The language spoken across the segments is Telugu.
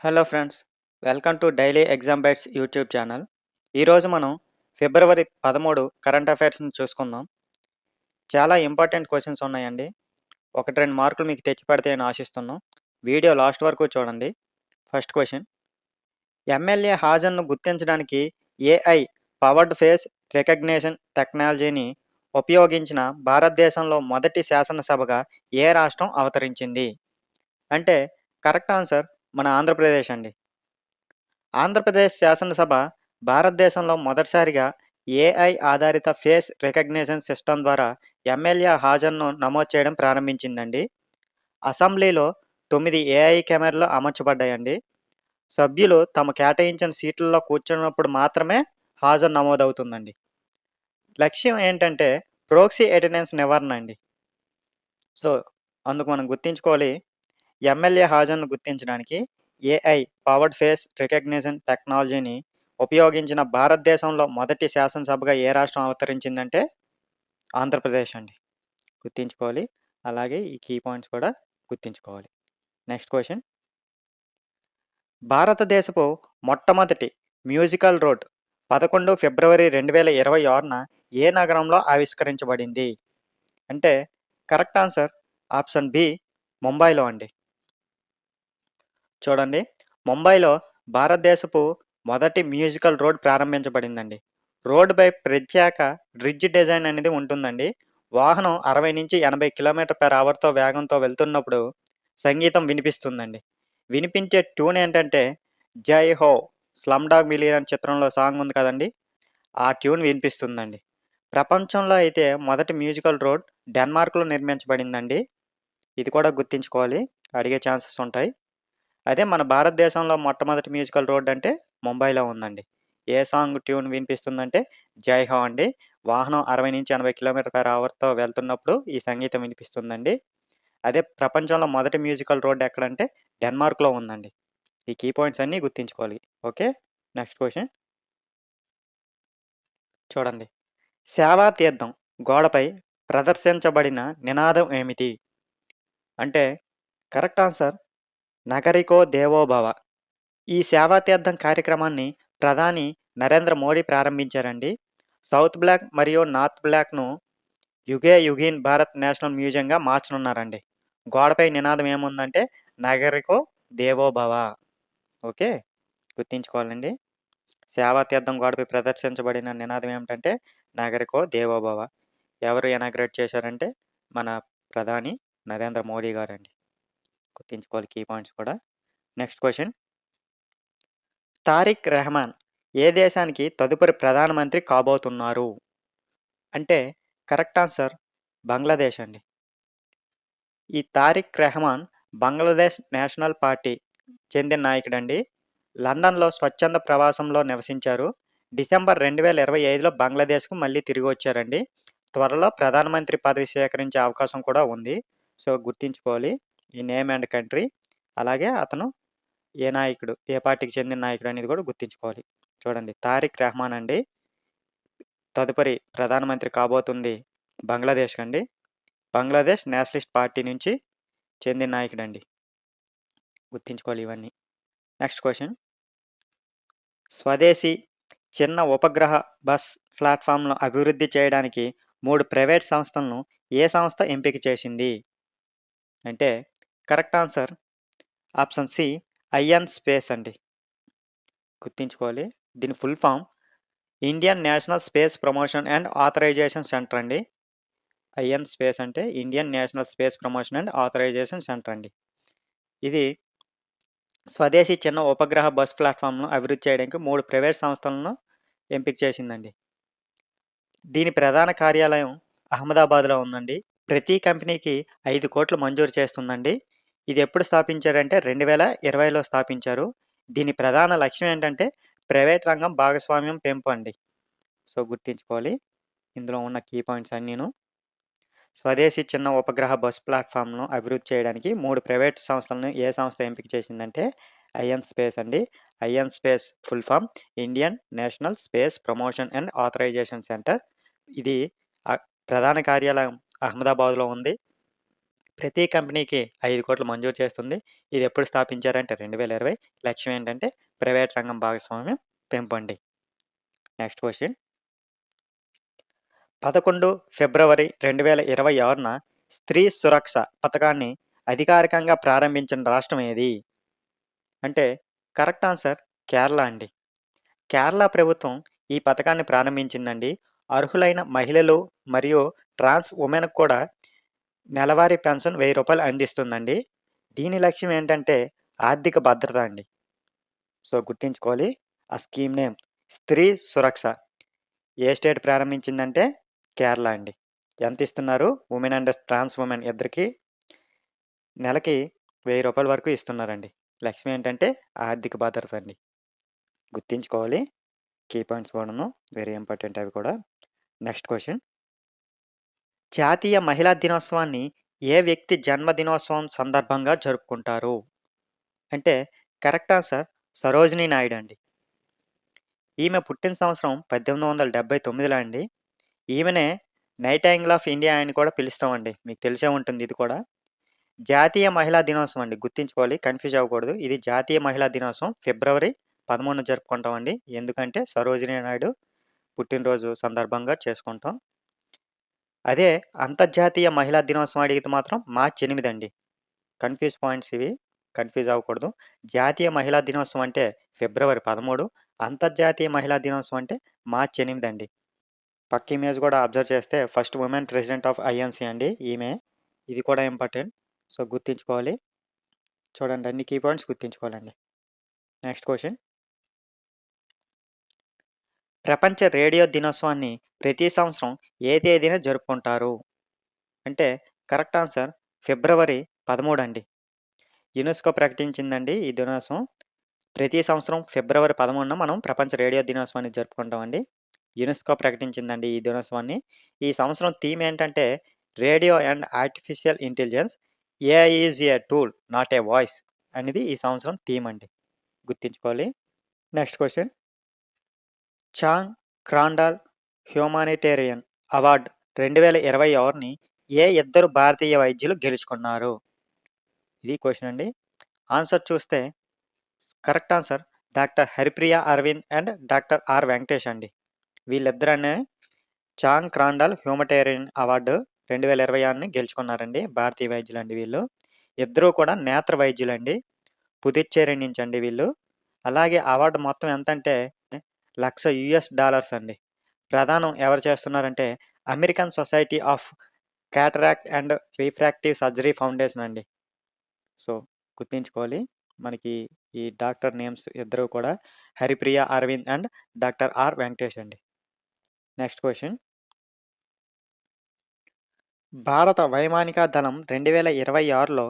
Hello friends, welcome to daily exam bytes YouTube channel. ఈరోజు మనం ఫిబ్రవరి 13 కరెంట్ అఫైర్స్ని చూసుకుందాం. చాలా ఇంపార్టెంట్ క్వశ్చన్స్ ఉన్నాయండి. 1, 2 మార్కులు మీకు తెచ్చి పెడతాయని ఆశిస్తున్నాం. వీడియో లాస్ట్ వరకు చూడండి. ఫస్ట్ క్వశ్చన్: ఎమ్మెల్యే హాజన్ను గుర్తించడానికి ఏఐ పవర్డ్ ఫేస్ రికగ్నిషన్ టెక్నాలజీని ఉపయోగించిన భారతదేశంలో మొదటి శాసనసభగా ఏ రాష్ట్రం అవతరించింది? అంటే కరెక్ట్ ఆన్సర్ మన ఆంధ్రప్రదేశ్ అండి. ఆంధ్రప్రదేశ్ శాసనసభ భారతదేశంలో మొదటిసారిగా ఏఐ ఆధారిత ఫేస్ రికగ్నిషన్ సిస్టమ్ ద్వారా ఎమ్మెల్యే హాజరును నమోదు చేయడం ప్రారంభించిందండి. అసెంబ్లీలో 9 ఏఐ కెమెరాలు అమర్చబడ్డాయండి. సభ్యులు తమ కేటాయించిన సీట్లలో కూర్చున్నప్పుడు మాత్రమే హాజరు నమోదవుతుందండి. లక్ష్యం ఏంటంటే ప్రోక్సీ అటెండెన్స్ నివారణ అండి. సో, అందుకు మనం గుర్తుంచుకోవాలి. ఎమ్మెల్యే హాజరును గుర్తించడానికి ఏఐ పవర్డ్ ఫేస్ రికగ్నిషన్ టెక్నాలజీని ఉపయోగించిన భారతదేశంలో మొదటి శాసనసభగా ఏ రాష్ట్రం అవతరించిందంటే ఆంధ్రప్రదేశ్ అండి. గుర్తుంచుకోవాలి. అలాగే ఈ కీ పాయింట్స్ కూడా గుర్తుంచుకోవాలి. నెక్స్ట్ క్వశ్చన్: భారతదేశపు మొట్టమొదటి మ్యూజికల్ రోడ్ 11 ఫిబ్రవరి 2026న ఏ నగరంలో ఆవిష్కరించబడింది? అంటే కరెక్ట్ ఆన్సర్ ఆప్షన్ బి ముంబైలో అండి. చూడండి, ముంబైలో భారతదేశపు మొదటి మ్యూజికల్ రోడ్ ప్రారంభించబడిందండి. రోడ్డుపై ప్రత్యేక రిడ్జ్ డిజైన్ అనేది ఉంటుందండి. వాహనం 60-80 km/hతో వేగంతో వెళ్తున్నప్పుడు సంగీతం వినిపిస్తుందండి. వినిపించే ట్యూన్ ఏంటంటే 'జై హో స్లమ్ డాగ్ మిలియనర్' చిత్రంలో సాంగ్ ఉంది కదండీ! ఆ ట్యూన్ వినిపిస్తుందండి. ప్రపంచంలో అయితే మొదటి మ్యూజికల్ రోడ్ డెన్మార్క్‌లో నిర్మించబడిందండి. ఇది కూడా గుర్తుంచుకోవాలి. అడిగే ఛాన్సెస్ ఉంటాయి. అదే మన భారతదేశంలో మొట్టమొదటి మ్యూజికల్ రోడ్ అంటే ముంబైలో ఉందండి. ఏ సాంగ్ ట్యూన్ వినిపిస్తుందంటే 'జై హో' అండి. వాహనం 60-80 km/hతో వెళ్తున్నప్పుడు ఈ సంగీతం వినిపిస్తుందండి. అదే ప్రపంచంలో మొదటి మ్యూజికల్ రోడ్ ఎక్కడంటే డెన్మార్క్‌లో ఉందండి. ఈ కీ పాయింట్స్ అన్నీ గుర్తుంచుకోవాలి. ఓకే. నెక్స్ట్ క్వెషన్ చూడండి. సేవా తీర్థం గోడపై ప్రదర్శించబడిన నినాదం ఏమిటి? అంటే కరెక్ట్ ఆన్సర్ నగరికో దేవో భవ. ఈ సేవా తీర్థం కార్యక్రమాన్ని ప్రధాని నరేంద్ర మోడీ ప్రారంభించారండి. సౌత్ బ్లాక్ మరియు నార్త్ బ్లాక్‌ను యుగే యుగీన్ భారత్ నేషనల్ మ్యూజియంగా మార్చనున్నారండి. గోడపై నినాదం ఏముందంటే నగరికో దేవో భవ. ఓకే. గుర్తుంచుకోవాలండి. సేవా తీర్థం గోడపై ప్రదర్శించబడిన నినాదం ఏమిటంటే నగరికో దేవో భవ. ఎవరు ఇనాగ్రేట్ చేశారంటే మన ప్రధాని నరేంద్ర మోడీ గారండి. గుర్తుంచుకోవాలి కీ పాయింట్స్ కూడా. నెక్స్ట్ క్వెషన్: తారిక్ రెహమాన్ ఏ దేశానికి తదుపరి ప్రధానమంత్రి కాబోతున్నారు? అంటే కరెక్ట్ ఆన్సర్ బంగ్లాదేశ్ అండి. ఈ తారిక్ రెహమాన్ బంగ్లాదేశ్ నేషనల్ పార్టీ చెందిన నాయకుడండి. లండన్‌లో స్వచ్ఛంద ప్రవాసంలో నివసించారు. డిసెంబర్ 2025లో బంగ్లాదేశ్‌కు మళ్ళీ తిరిగొచ్చారండి. త్వరలో ప్రధానమంత్రి పదవి స్వీకరించే అవకాశం కూడా ఉంది. సో, గుర్తుంచుకోవాలి ఈ నేమ్ అండ్ కంట్రీ. అలాగే అతను ఏ నాయకుడు, ఏ పార్టీకి చెందిన నాయకుడు అనేది కూడా గుర్తుంచుకోవాలి. చూడండి, తారిక్ రెహమాన్ అండి. తదుపరి ప్రధానమంత్రి కాబోతుంది బంగ్లాదేశ్ అండి. బంగ్లాదేశ్ నేషనలిస్ట్ పార్టీ నుంచి చెందిన నాయకుడండి. గుర్తుంచుకోవాలి ఇవన్నీ. నెక్స్ట్ క్వెషన్: స్వదేశీ చిన్న ఉపగ్రహ బస్ ప్లాట్‌ఫామ్‌ను అభివృద్ధి చేయడానికి 3 ప్రైవేట్ సంస్థలను ఏ సంస్థ ఎంపిక చేసింది? అంటే correct answer option C IN Space అండి. గుర్తుంచుకోవాలి. దీని full form Indian National Space Promotion and Authorization Centre అండి. ఐఎన్ స్పేస్ అంటే Indian National Space Promotion and Authorization Centre అండి. ఇది స్వదేశీ చిన్న ఉపగ్రహ బస్ ప్లాట్‌ఫామ్‌ను అభివృద్ధి చేయడానికి 3 ప్రైవేట్ సంస్థలను ఎంపిక చేసిందండి. దీని ప్రధాన కార్యాలయం అహ్మదాబాద్‌లో ఉందండి. ప్రతి కంపెనీకి 5,00,00,000 మంజూరు చేస్తుందండి. ఇది ఎప్పుడు స్థాపించారంటే 2020లో స్థాపించారు. దీని ప్రధాన లక్ష్యం ఏంటంటే ప్రైవేట్ రంగం భాగస్వామ్యం పెంపు అండి. సో, గుర్తుంచుకోవాలి. ఇందులో ఉన్న కీ పాయింట్స్ అన్నీను. స్వదేశీ చిన్న ఉపగ్రహ బస్ ప్లాట్‌ఫామ్‌ను అభివృద్ధి చేయడానికి 3 ప్రైవేట్ సంస్థలను ఏ సంస్థ ఎంపిక చేసిందంటే ఐఎన్ స్పేస్ అండి. IN Space full form Indian National Space Promotion and Authorization Centre. ఇది ప్రధాన కార్యాలయం అహ్మదాబాద్‌లో ఉంది. ప్రతి కంపెనీకి 5,00,00,000 మంజూరు చేస్తుంది. ఇది ఎప్పుడు స్థాపించారంటే 2020. లక్ష్యం ఏంటంటే ప్రైవేట్ రంగం భాగస్వామ్యం పెంపండి. Next question. 11 ఫిబ్రవరి 2026న స్త్రీ సురక్ష పథకాన్ని అధికారికంగా ప్రారంభించిన రాష్ట్రం ఏది? అంటే కరెక్ట్ ఆన్సర్ కేరళ అండి. కేరళ ప్రభుత్వం ఈ పథకాన్ని ప్రారంభించిందండి. అర్హులైన మహిళలు మరియు ట్రాన్స్ వుమెన్‌కి కూడా నెలవారీ పెన్షన్ రూ. 1000 అందిస్తుందండి. దీని లక్ష్యం ఏంటంటే ఆర్థిక భద్రత అండి. సో, గుర్తుంచుకోవాలి. ఆ స్కీమ్ నేమ్ స్త్రీ సురక్ష. ఏ స్టేట్ ప్రారంభించిందంటే కేరళ అండి. ఎంత ఇస్తున్నారు? వుమెన్ అండ్ ట్రాన్స్ వుమెన్ ఇద్దరికీ నెలకి రూ. 1000 వరకు ఇస్తున్నారండి. లక్ష్యం ఏంటంటే ఆర్థిక భద్రత అండి. గుర్తుంచుకోవాలి. కీ పాయింట్స్ కూడాను వెరీ ఇంపార్టెంట్ అవి కూడా. Next question. జాతీయ మహిళా దినోత్సవాన్ని ఏ వ్యక్తి జన్మదినోత్సవం సందర్భంగా జరుపుకుంటారు? అంటే కరెక్ట్ ఆన్సర్ సరోజినీ నాయుడు అండి. ఈమె పుట్టిన సంవత్సరం 1879లో అండి. ఈమెనే నైటింగేల్ ఆఫ్ ఇండియా అని కూడా పిలుస్తామండి. మీకు తెలిసే ఉంటుంది ఇది కూడా. జాతీయ మహిళా దినోత్సవం అండి. గుర్తుంచుకోవాలి. కన్‌ఫ్యూజ్ అవ్వకూడదు. ఇది జాతీయ మహిళా దినోత్సవం ఫిబ్రవరి 13న జరుపుకుంటామండి. ఎందుకంటే సరోజినీ నాయుడు పుట్టినరోజు సందర్భంగా చేసుకుంటాం. అదే అంతర్జాతీయ మహిళా దినోత్సవం అడిగితే మాత్రం మార్చి 8 అండి. కన్‌ఫ్యూజ్ పాయింట్స్ ఇవి. కన్‌ఫ్యూజ్ అవ్వకూడదు. జాతీయ మహిళా దినోత్సవం అంటే ఫిబ్రవరి 13. అంతర్జాతీయ మహిళా దినోత్సవం అంటే మార్చి 8 అండి. పక్క ఇమేజ్ కూడా అబ్జర్వ్ చేస్తే first women president of INC అండి ఈమె. ఇది కూడా ఇంపార్టెంట్. సో, గుర్తుంచుకోవాలి. చూడండి అన్ని కీ పాయింట్స్ గుర్తుంచుకోవాలండి. Next question. ప్రపంచ రేడియో దినోత్సవాన్ని ప్రతి సంవత్సరం ఏ తేదీన జరుపుకుంటారు? అంటే కరెక్ట్ ఆన్సర్ ఫిబ్రవరి 13 అండి. యునెస్కో ప్రకటించిందండి ఈ దినోత్సవం. ప్రతి సంవత్సరం ఫిబ్రవరి 13న మనం ప్రపంచ రేడియో దినోత్సవాన్ని జరుపుకుంటామండి. యునెస్కో ప్రకటించిందండి ఈ దినోత్సవాన్ని. ఈ సంవత్సరం థీమ్ ఏంటంటే radio and artificial intelligence AI is a tool not a voice అనేది ఈ సంవత్సరం థీమ్ అండి. గుర్తుంచుకోవాలి. Next question. Chang Crandall humanitarian award 2026ని ఏ ఇద్దరు భారతీయ వైద్యులు గెలుచుకున్నారు? ఇది క్వెషన్ అండి. ఆన్సర్ చూస్తే correct answer doctor Haripriya Aravind and doctor R Venkatesh అండి. వీళ్ళిద్దరనే చాంగ్ క్రాండాల్ హ్యుమానిటేరియన్ అవార్డు 2026ని గెలుచుకున్నారండి. భారతీయ వైద్యులండి వీళ్ళు. ఇద్దరూ కూడా నేత్ర వైద్యులండి. పుదుచ్చేరి నుంచండి వీళ్ళు. అలాగే అవార్డు మొత్తం ఎంతంటే $1,00,000 అండి. ప్రదానం ఎవరు చేస్తున్నారంటే American Society of Cataract and Refractive Surgery Foundation అండి. సో, గుర్తుంచుకోవాలి. మనకి ఈ డాక్టర్ నేమ్స్ ఇద్దరు కూడా Haripriya Aravind and doctor R Venkatesh అండి. Next question. భారత వైమానిక దళం 2026లో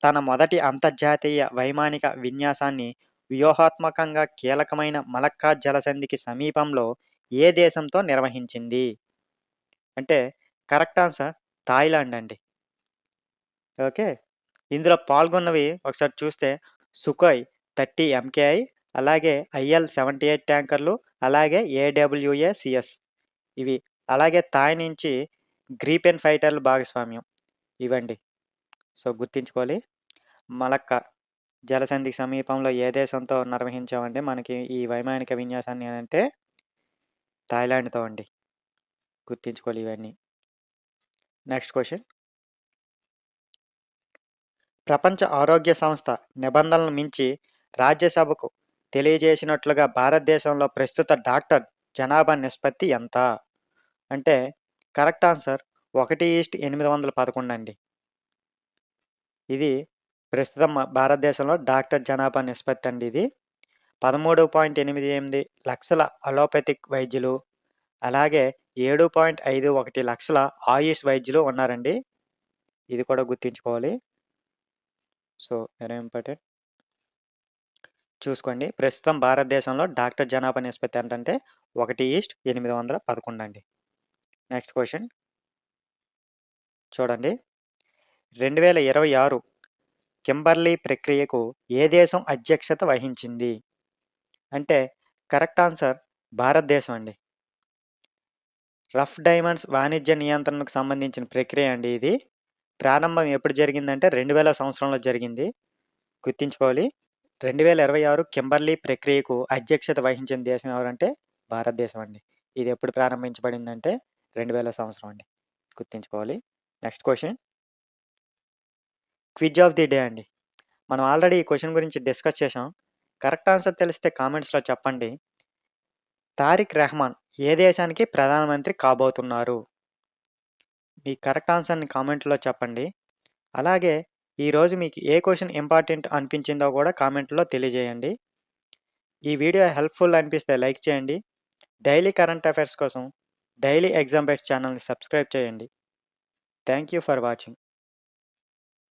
తన మొదటి అంతర్జాతీయ వైమానిక విన్యాసాన్ని వ్యూహాత్మకంగా కీలకమైన మలక్కా జలసంధికి సమీపంలో ఏ దేశంతో నిర్వహించింది? అంటే కరెక్ట్ ఆన్సర్ థాయిలాండ్ అండి. ఓకే. ఇందులో పాల్గొన్నవి ఒకసారి చూస్తే సుఖోయ్ 30 ఎంకేఐ, అలాగే IL-78 ట్యాంకర్లు, అలాగే AWA సిఎస్ ఇవి. అలాగే థాయ్ నుంచి గ్రీపెన్ ఫైటర్ల భాగస్వామ్యం ఇవండి. సో, గుర్తుంచుకోవాలి. మలక్కా జలసంధికి సమీపంలో ఏ దేశంతో నిర్వహించామంటే మనకి ఈ వైమానిక విన్యాసాన్ని అంటే థాయిలాండ్‌తో అండి. గుర్తుంచుకోవాలి ఇవన్నీ. Next question. ప్రపంచ ఆరోగ్య సంస్థ నిబంధనలను మించి రాజ్యసభకు తెలియజేసినట్లుగా భారతదేశంలో ప్రస్తుత డాక్టర్ జనాభా నిష్పత్తి ఎంత? అంటే కరెక్ట్ ఆన్సర్ 1:811 అండి. ఇది ప్రస్తుతం భారతదేశంలో డాక్టర్ జనాభా నిష్పత్తి అండి ఇది. 13.88 లక్షల అలోపతిక్ వైద్యులు, అలాగే 7.51 లక్షల ఆయుష్ వైద్యులు ఉన్నారండి. ఇది కూడా గుర్తుంచుకోవాలి. So, very important. చూసుకోండి. ప్రస్తుతం భారతదేశంలో డాక్టర్ జనాభా నిష్పత్తి ఎంతంటే 1:811 అండి. Next question. చూడండి. 2026 కింబర్లీ ప్రక్రియకు ఏ దేశం అధ్యక్షత వహించింది? అంటే కరెక్ట్ ఆన్సర్ భారతదేశం అండి. రఫ్ డైమండ్స్ వాణిజ్య నియంత్రణకు సంబంధించిన ప్రక్రియ అండి ఇది. ప్రారంభం ఎప్పుడు జరిగిందంటే 2000 సంవత్సరంలో జరిగింది. గుర్తుంచుకోవాలి. 2026 కింబర్లీ ప్రక్రియకు అధ్యక్షత వహించిన దేశం ఎవరంటే భారతదేశం అండి. ఇది ఎప్పుడు ప్రారంభించబడిందంటే 2000 సంవత్సరం అండి. గుర్తుంచుకోవాలి. Next question. Quiz of the day అండి. మనం ఆల్రెడీ ఈ క్వెషన్ గురించి డిస్కస్ చేశాం. కరెక్ట్ ఆన్సర్ తెలిస్తే కామెంట్స్‌లో చెప్పండి. తారిక్ రెహమాన్ ఏ దేశానికి ప్రధానమంత్రి కాబోతున్నారు? మీ కరెక్ట్ ఆన్సర్‌ని కామెంట్‌లో చెప్పండి. అలాగే ఈరోజు మీకు ఏ క్వెషన్ ఇంపార్టెంట్ అనిపించిందో కూడా కామెంట్‌లో తెలియజేయండి. ఈ వీడియో హెల్ప్‌ఫుల్ అనిపిస్తే లైక్ చేయండి. డైలీ కరెంట్ అఫైర్స్ కోసం డైలీ ఎగ్జామ్ బైట్స్ ఛానల్‌ని సబ్స్క్రైబ్ చేయండి. Thank you for watching.